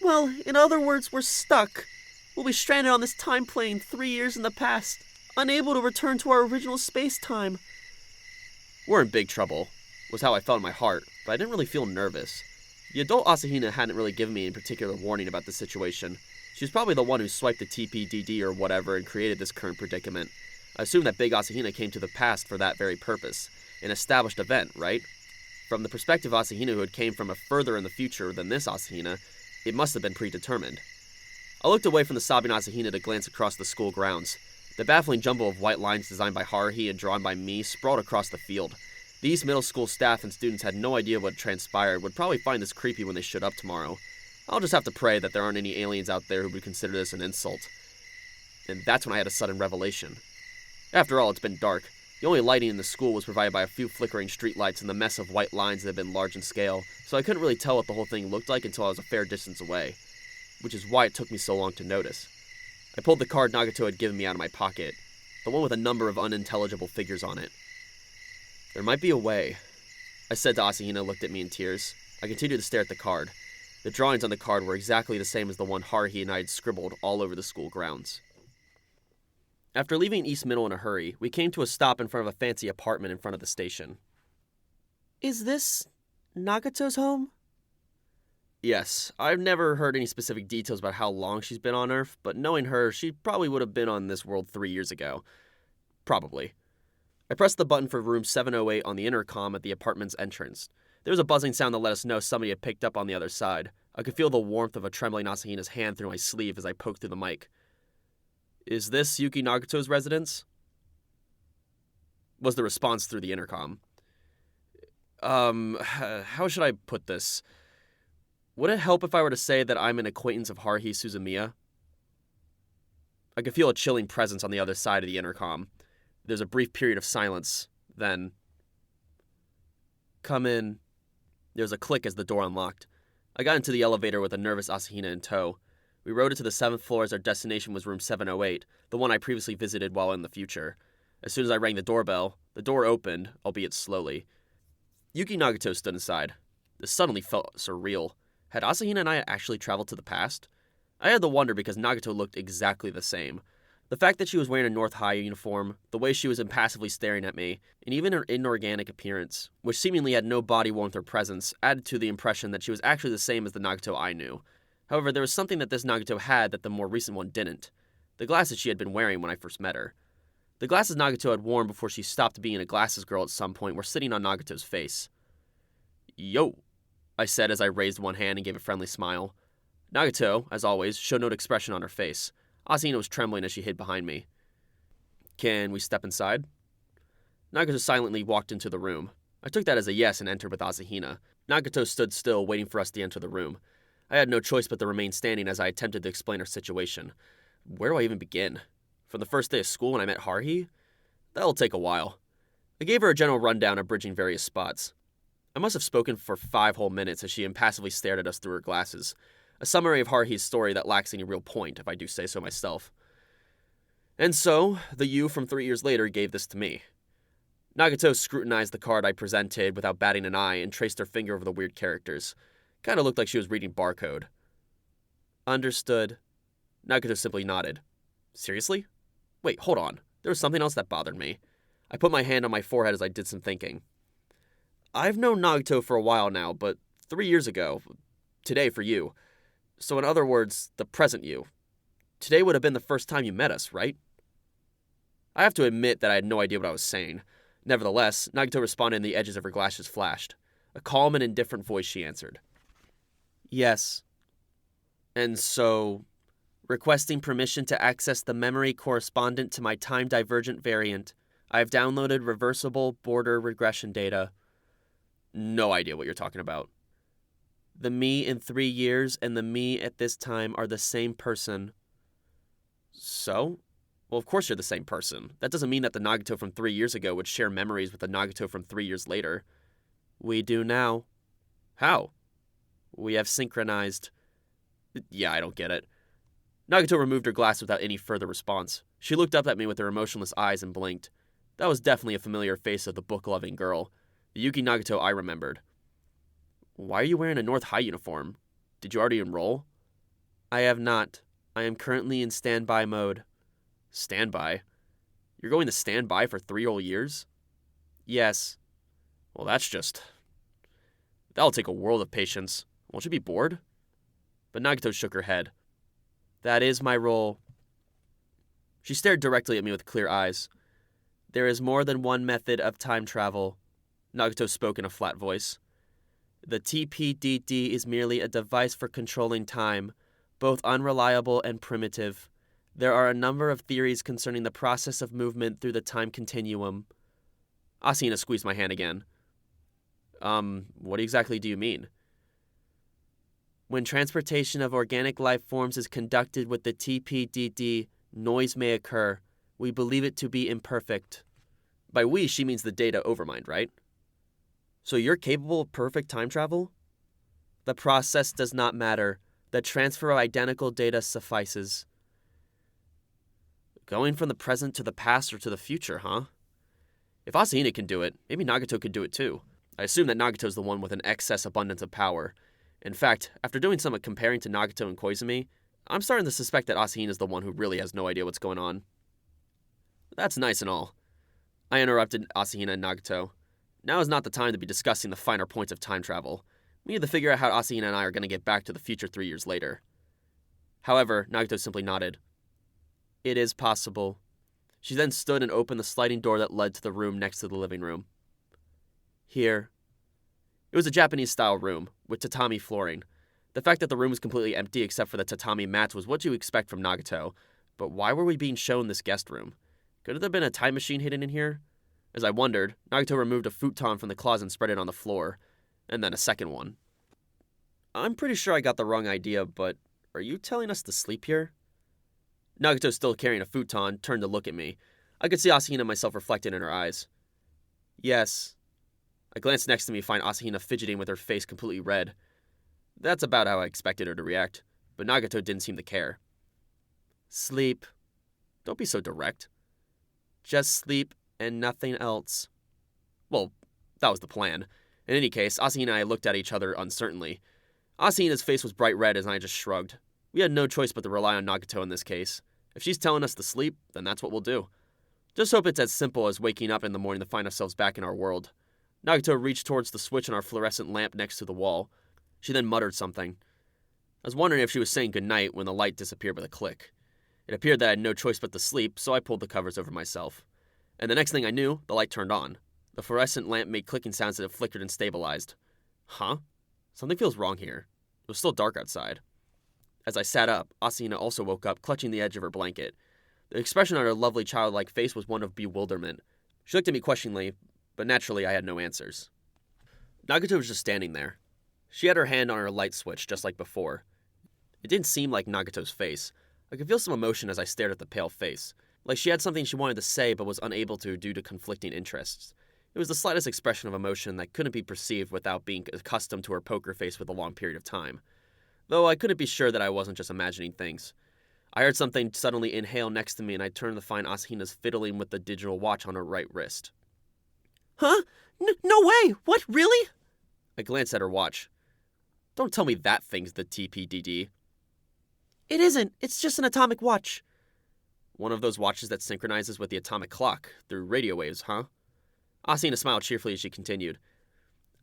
Well, in other words, we're stuck. We'll be stranded on this time plane 3 years in the past, unable to return to our original space-time. We're in big trouble, was how I felt in my heart, but I didn't really feel nervous. The adult Asahina hadn't really given me any particular warning about the situation. She was probably the one who swiped the TPDD or whatever and created this current predicament. I assume that Big Asahina came to the past for that very purpose. An established event, right? From the perspective of Asahina who had came from a further in the future than this Asahina, it must have been predetermined. I looked away from the sobbing Asahina to glance across the school grounds. The baffling jumble of white lines designed by Haruhi and drawn by me sprawled across the field. These middle school staff and students had no idea what transpired, would probably find this creepy when they showed up tomorrow. I'll just have to pray that there aren't any aliens out there who would consider this an insult. And that's when I had a sudden revelation. After all, it's been dark. The only lighting in the school was provided by a few flickering streetlights and the mess of white lines that had been large in scale, so I couldn't really tell what the whole thing looked like until I was a fair distance away, which is why it took me so long to notice. I pulled the card Nagato had given me out of my pocket, the one with a number of unintelligible figures on it. There might be a way, I said to Asahina, looked at me in tears. I continued to stare at the card. The drawings on the card were exactly the same as the one Haruhi and I had scribbled all over the school grounds. After leaving East Middle in a hurry, we came to a stop in front of a fancy apartment in front of the station. Is this Nagato's home? Yes, I've never heard any specific details about how long she's been on Earth, but knowing her, she probably would have been on this world 3 years ago. Probably. I pressed the button for room 708 on the intercom at the apartment's entrance. There was a buzzing sound that let us know somebody had picked up on the other side. I could feel the warmth of a trembling Asahina's hand through my sleeve as I poked through the mic. Is this Yuki Nagato's residence? Was the response through the intercom. How should I put this? Would it help if I were to say that I'm an acquaintance of Haruhi Suzumiya? I could feel a chilling presence on the other side of the intercom. There's a brief period of silence, then... Come in. There was a click as the door unlocked. I got into the elevator with a nervous Asahina in tow. We rode it to the 7th floor as our destination was room 708, the one I previously visited while in the future. As soon as I rang the doorbell, the door opened, albeit slowly. Yuki Nagato stood inside. This suddenly felt surreal. Had Asahina and I actually traveled to the past? I had the wonder because Nagato looked exactly the same. The fact that she was wearing a North High uniform, the way she was impassively staring at me, and even her inorganic appearance, which seemingly had no body warmth or presence, added to the impression that she was actually the same as the Nagato I knew. However, there was something that this Nagato had that the more recent one didn't. The glasses she had been wearing when I first met her. The glasses Nagato had worn before she stopped being a glasses girl at some point were sitting on Nagato's face. Yo, I said as I raised one hand and gave a friendly smile. Nagato, as always, showed no expression on her face. Asahina was trembling as she hid behind me. Can we step inside? Nagato silently walked into the room. I took that as a yes and entered with Asahina. Nagato stood still, waiting for us to enter the room. I had no choice but to remain standing as I attempted to explain our situation. Where do I even begin? From the first day of school when I met Haruhi? That'll take a while. I gave her a general rundown, abridging various spots. I must have spoken for 5 whole minutes as she impassively stared at us through her glasses. A summary of Haruhi's story that lacks any real point, if I do say so myself. And so, the you from 3 years later gave this to me. Nagato scrutinized the card I presented without batting an eye and traced her finger over the weird characters. Kinda looked like she was reading barcode. Understood. Nagato simply nodded. Seriously? Wait, hold on. There was something else that bothered me. I put my hand on my forehead as I did some thinking. I've known Nagato for a while now, but 3 years ago, today for you. So in other words, the present you. Today would have been the first time you met us, right? I have to admit that I had no idea what I was saying. Nevertheless, Nagato responded and the edges of her glasses flashed. A calm and indifferent voice she answered. Yes. And so, requesting permission to access the memory correspondent to my time-divergent variant. I have downloaded reversible border regression data. No idea what you're talking about. The me in 3 years and the me at this time are the same person. So? Well, of course you're the same person. That doesn't mean that the Nagato from 3 years ago would share memories with the Nagato from 3 years later. We do now. How? We have synchronized. Yeah, I don't get it. Nagato removed her glass without any further response. She looked up at me with her emotionless eyes and blinked. That was definitely a familiar face of the book-loving girl, the Yuki Nagato I remembered. Why are you wearing a North High uniform? Did you already enroll? I have not. I am currently in standby mode. Standby? You're going to standby for 3 whole years? Yes. Well, that'll take a world of patience. Won't you be bored? But Nagato shook her head. That is my role. She stared directly at me with clear eyes. There is more than one method of time travel, Nagato spoke in a flat voice. The TPDD is merely a device for controlling time, both unreliable and primitive. There are a number of theories concerning the process of movement through the time continuum. Asahina squeezed my hand again. What exactly do you mean? When transportation of organic life forms is conducted with the TPDD, noise may occur. We believe it to be imperfect. By we, she means the data overmind, right? So you're capable of perfect time travel? The process does not matter. The transfer of identical data suffices. Going from the present to the past or to the future, huh? If Asahina can do it, maybe Nagato could do it too. I assume that Nagato's the one with an excess abundance of power. In fact, after doing some comparing to Nagato and Koizumi, I'm starting to suspect that Asahina's the one who really has no idea what's going on. That's nice and all. I interrupted Asahina and Nagato. Now is not the time to be discussing the finer points of time travel. We need to figure out how Asahina and I are going to get back to the future 3 years later. However, Nagato simply nodded. It is possible. She then stood and opened the sliding door that led to the room next to the living room. Here. It was a Japanese-style room, with tatami flooring. The fact that the room was completely empty except for the tatami mats was what you expect from Nagato, but why were we being shown this guest room? Could there have been a time machine hidden in here? As I wondered, Nagato removed a futon from the closet and spread it on the floor, and then a second one. I'm pretty sure I got the wrong idea, but are you telling us to sleep here? Nagato, still carrying a futon, turned to look at me. I could see Asahina and myself reflected in her eyes. Yes. I glanced next to me, find Asahina fidgeting with her face completely red. That's about how I expected her to react, but Nagato didn't seem to care. Sleep. Don't be so direct. Just sleep and nothing else. Well, that was the plan. In any case, Asahina and I looked at each other uncertainly. Asahina's face was bright red as I just shrugged. We had no choice but to rely on Nagato in this case. If she's telling us to sleep, then that's what we'll do. Just hope it's as simple as waking up in the morning to find ourselves back in our world. Nagato reached towards the switch on our fluorescent lamp next to the wall. She then muttered something. I was wondering if she was saying goodnight when the light disappeared with a click. It appeared that I had no choice but to sleep, so I pulled the covers over myself. And the next thing I knew, the light turned on. The fluorescent lamp made clicking sounds that it flickered and stabilized. Huh? Something feels wrong here. It was still dark outside. As I sat up, Asahina also woke up, clutching the edge of her blanket. The expression on her lovely childlike face was one of bewilderment. She looked at me questioningly, but naturally I had no answers. Nagato was just standing there. She had her hand on her light switch, just like before. It didn't seem like Nagato's face. I could feel some emotion as I stared at the pale face, like she had something she wanted to say but was unable to due to conflicting interests. It was the slightest expression of emotion that couldn't be perceived without being accustomed to her poker face for a long period of time. Though I couldn't be sure that I wasn't just imagining things. I heard something suddenly inhale next to me and I turned to find Asahina's fiddling with the digital watch on her right wrist. Huh? No way! What, really? I glanced at her watch. Don't tell me that thing's the TPDD. It isn't. It's just an atomic watch. One of those watches that synchronizes with the atomic clock through radio waves, huh? Asahina smiled cheerfully as she continued.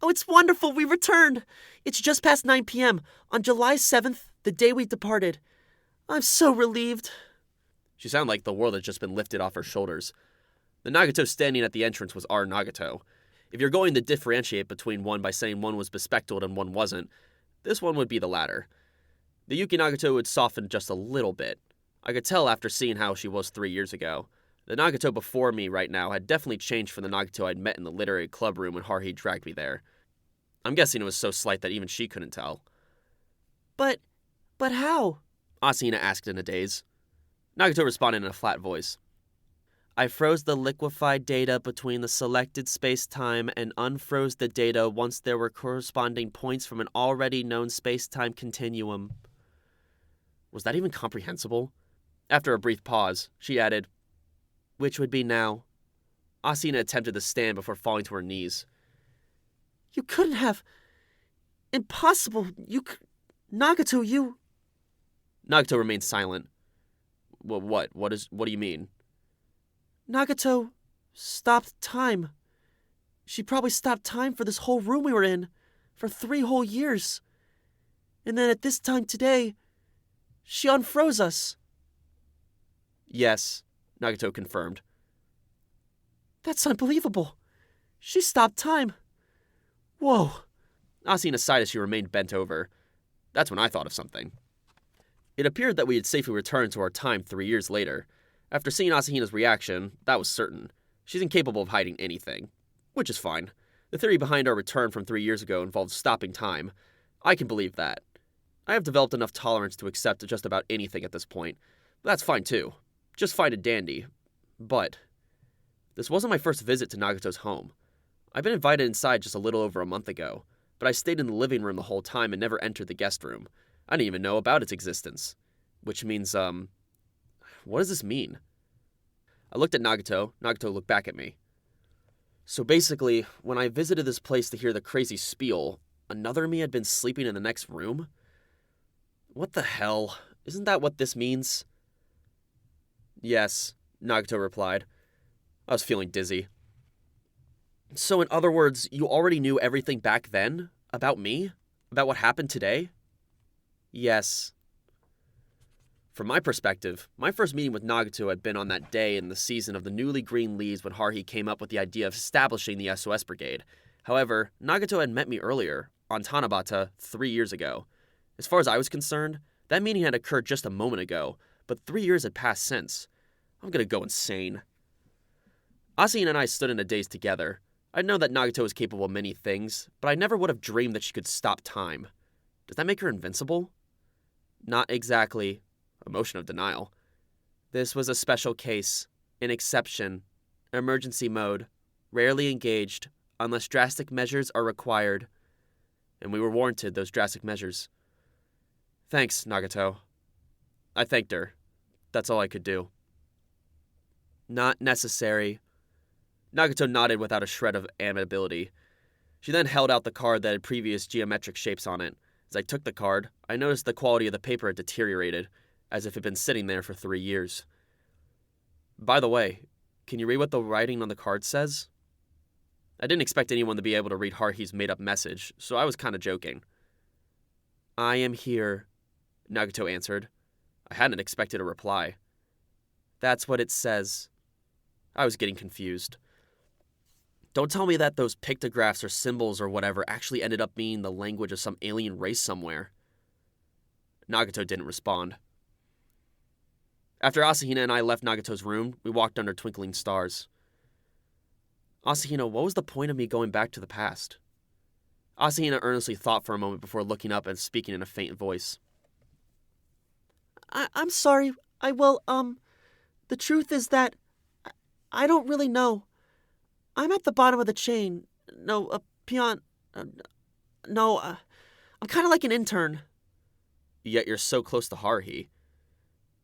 Oh, it's wonderful. We returned. It's just past 9 p.m. on July 7th, the day we departed. I'm so relieved. She sounded like the world had just been lifted off her shoulders. The Nagato standing at the entrance was our Nagato. If you're going to differentiate between one by saying one was bespectacled and one wasn't, this one would be the latter. The Yuki Nagato had softened just a little bit. I could tell after seeing how she was 3 years ago. The Nagato before me right now had definitely changed from the Nagato I'd met in the literary club room when Haruhi dragged me there. I'm guessing it was so slight that even she couldn't tell. But how? Asahina asked in a daze. Nagato responded in a flat voice. I froze the liquefied data between the selected space-time and unfroze the data once there were corresponding points from an already known space-time continuum. Was that even comprehensible? After a brief pause, she added, Which would be now. Asahina attempted to stand before falling to her knees. You couldn't have. Impossible. Nagato, you. Nagato remained silent. What? What do you mean? Nagato stopped time. She probably stopped time for this whole room we were in, for 3 whole years. And then at this time today, she unfroze us. Yes, Nagato confirmed. That's unbelievable. She stopped time. Whoa. Asahina sighed as she remained bent over. That's when I thought of something. It appeared that we had safely returned to our time 3 years later. After seeing Asahina's reaction, that was certain. She's incapable of hiding anything. Which is fine. The theory behind our return from 3 years ago involves stopping time. I can believe that. I have developed enough tolerance to accept just about anything at this point. That's fine too. Just fine and dandy. But this wasn't my first visit to Nagato's home. I've been invited inside just a little over a month ago, but I stayed in the living room the whole time and never entered the guest room. I didn't even know about its existence. Which means, what does this mean? I looked at Nagato. Nagato looked back at me. So basically, when I visited this place to hear the crazy spiel, another me had been sleeping in the next room? What the hell? Isn't that what this means? Yes, Nagato replied. I was feeling dizzy. So in other words, you already knew everything back then? About me? About what happened today? Yes. From my perspective, my first meeting with Nagato had been on that day in the season of the newly green leaves when Haruhi came up with the idea of establishing the SOS Brigade. However, Nagato had met me earlier, on Tanabata, 3 years ago. As far as I was concerned, that meeting had occurred just a moment ago, but 3 years had passed since. I'm gonna go insane. Asahina and I stood in a daze together. I know that Nagato is capable of many things, but I never would have dreamed that she could stop time. Does that make her invincible? Not exactly. Emotion of denial. This was a special case, an exception, emergency mode, rarely engaged, unless drastic measures are required. And we were warranted those drastic measures. Thanks, Nagato. I thanked her. That's all I could do. Not necessary. Nagato nodded without a shred of amiability. She then held out the card that had previous geometric shapes on it. As I took the card, I noticed the quality of the paper had deteriorated, as if it had been sitting there for 3 years. By the way, can you read what the writing on the card says? I didn't expect anyone to be able to read Haruhi's made-up message, so I was kind of joking. I am here, Nagato answered. I hadn't expected a reply. That's what it says. I was getting confused. Don't tell me that those pictographs or symbols or whatever actually ended up being the language of some alien race somewhere. Nagato didn't respond. After Asahina and I left Nagato's room, we walked under twinkling stars. Asahina, what was the point of me going back to the past? Asahina earnestly thought for a moment before looking up and speaking in a faint voice. I'm sorry. The truth is that I don't really know. I'm at the bottom of the chain. No, a peon. I'm kind of like an intern. Yet you're so close to Haruhi.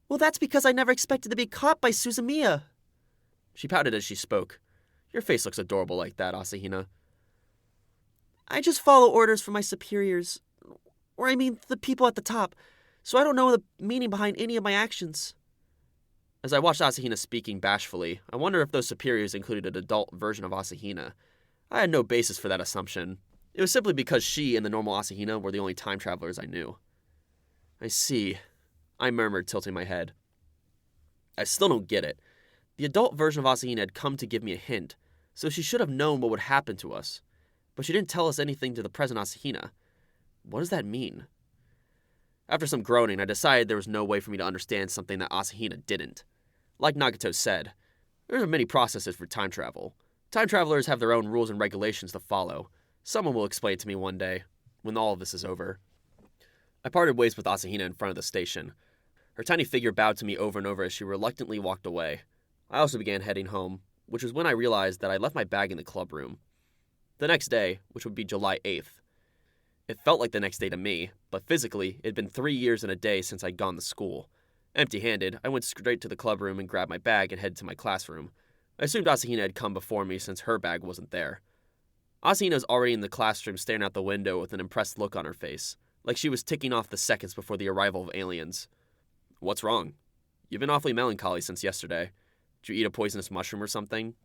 Well, that's because I never expected to be caught by Suzumiya. She pouted as she spoke. Your face looks adorable like that, Asahina. I just follow orders from my superiors. Or I mean, the people at the top. So I don't know the meaning behind any of my actions. As I watched Asahina speaking bashfully, I wondered if those superiors included an adult version of Asahina. I had no basis for that assumption. It was simply because she and the normal Asahina were the only time travelers I knew. I see, I murmured, tilting my head. I still don't get it. The adult version of Asahina had come to give me a hint, so she should have known what would happen to us. But she didn't tell us anything to the present Asahina. What does that mean? After some groaning, I decided there was no way for me to understand something that Asahina didn't. Like Nagato said, there are many processes for time travel. Time travelers have their own rules and regulations to follow. Someone will explain it to me one day, when all of this is over. I parted ways with Asahina in front of the station. Her tiny figure bowed to me over and over as she reluctantly walked away. I also began heading home, which was when I realized that I left my bag in the club room. The next day, which would be July 8th. It felt like the next day to me, but physically, it had been 3 years and a day since I'd gone to school. Empty-handed, I went straight to the club room and grabbed my bag and headed to my classroom. I assumed Asahina had come before me since her bag wasn't there. Asahina was already in the classroom staring out the window with an impressed look on her face, like she was ticking off the seconds before the arrival of aliens. What's wrong? You've been awfully melancholy since yesterday. Did you eat a poisonous mushroom or something?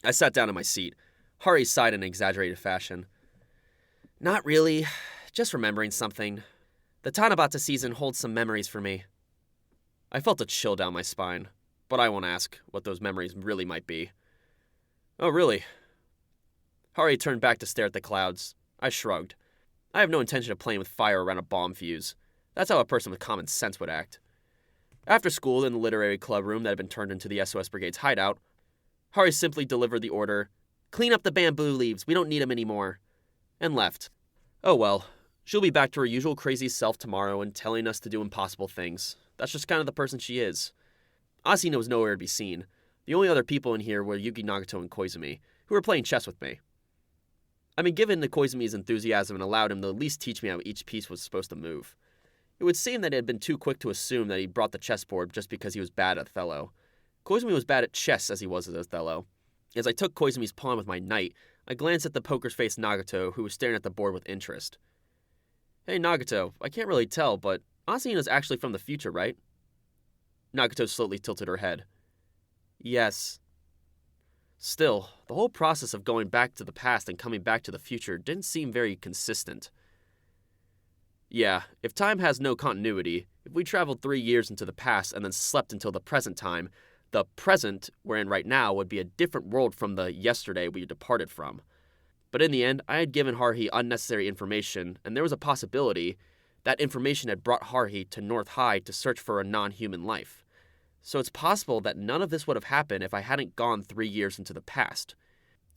I sat down in my seat. Haruhi sighed in an exaggerated fashion. Not really. Just remembering something. The Tanabata season holds some memories for me. I felt a chill down my spine, but I won't ask what those memories really might be. Oh, really? Haruhi turned back to stare at the clouds. I shrugged. I have no intention of playing with fire around a bomb fuse. That's how a person with common sense would act. After school, in the literary club room that had been turned into the SOS Brigade's hideout, Haruhi simply delivered the order, "Clean up the bamboo leaves, we don't need them anymore," and left. Oh well, she'll be back to her usual crazy self tomorrow and telling us to do impossible things. That's just kind of the person she is. Asahina was nowhere to be seen. The only other people in here were Yuki Nagato and Koizumi, who were playing chess with me. I mean, given Koizumi's enthusiasm and allowed him to at least teach me how each piece was supposed to move. It would seem that it had been too quick to assume that he brought the chessboard just because he was bad at Othello. Koizumi was bad at chess as he was at Othello. As I took Koizumi's pawn with my knight, I glanced at the poker-faced Nagato, who was staring at the board with interest. Hey, Nagato, I can't really tell, but Asahina's actually from the future, right? Nagato slowly tilted her head. Yes. Still, the whole process of going back to the past and coming back to the future didn't seem very consistent. Yeah, if time has no continuity, if we traveled 3 years into the past and then slept until the present time, the present we're in right now would be a different world from the yesterday we departed from. But in the end, I had given Haruhi unnecessary information, and there was a possibility that information had brought Haruhi to North High to search for a non-human life. So it's possible that none of this would have happened if I hadn't gone 3 years into the past.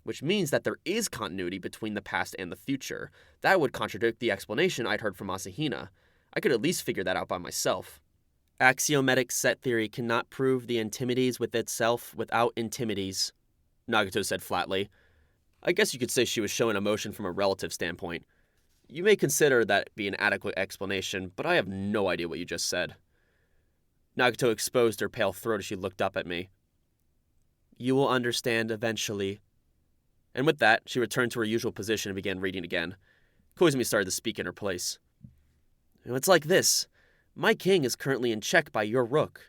Which means that there is continuity between the past and the future. That would contradict the explanation I'd heard from Asahina. I could at least figure that out by myself. Axiomatic set theory cannot prove the intimities with itself without intimities, Nagato said flatly. I guess you could say she was showing emotion from a relative standpoint. You may consider that be an adequate explanation, but I have no idea what you just said. Nagato exposed her pale throat as she looked up at me. You will understand eventually. And with that, she returned to her usual position and began reading again. Koizumi started to speak in her place. It's like this. My king is currently in check by your rook.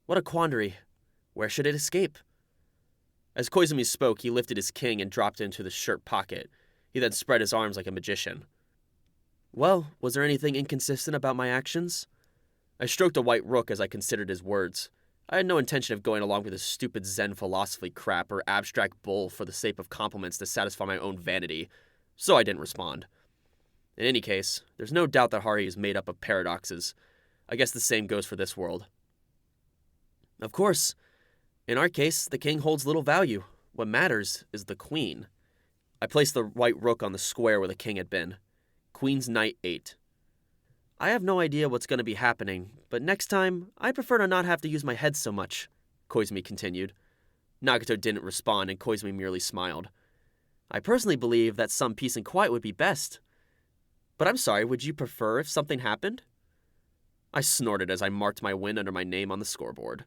What a quandary. Where should it escape? As Koizumi spoke, he lifted his king and dropped it into the shirt pocket. He then spread his arms like a magician. Well, was there anything inconsistent about my actions? I stroked a white rook as I considered his words. I had no intention of going along with his stupid Zen philosophy crap or abstract bull for the sake of compliments to satisfy my own vanity, so I didn't respond. In any case, there's no doubt that Haruhi is made up of paradoxes. I guess the same goes for this world. Of course. In our case, the king holds little value. What matters is the queen. I placed the white rook on the square where the king had been. Queen's knight 8. I have no idea what's going to be happening, but next time, I prefer to not have to use my head so much, Koizumi continued. Nagato didn't respond, and Koizumi merely smiled. I personally believe that some peace and quiet would be best. But I'm sorry, would you prefer if something happened? I snorted as I marked my win under my name on the scoreboard.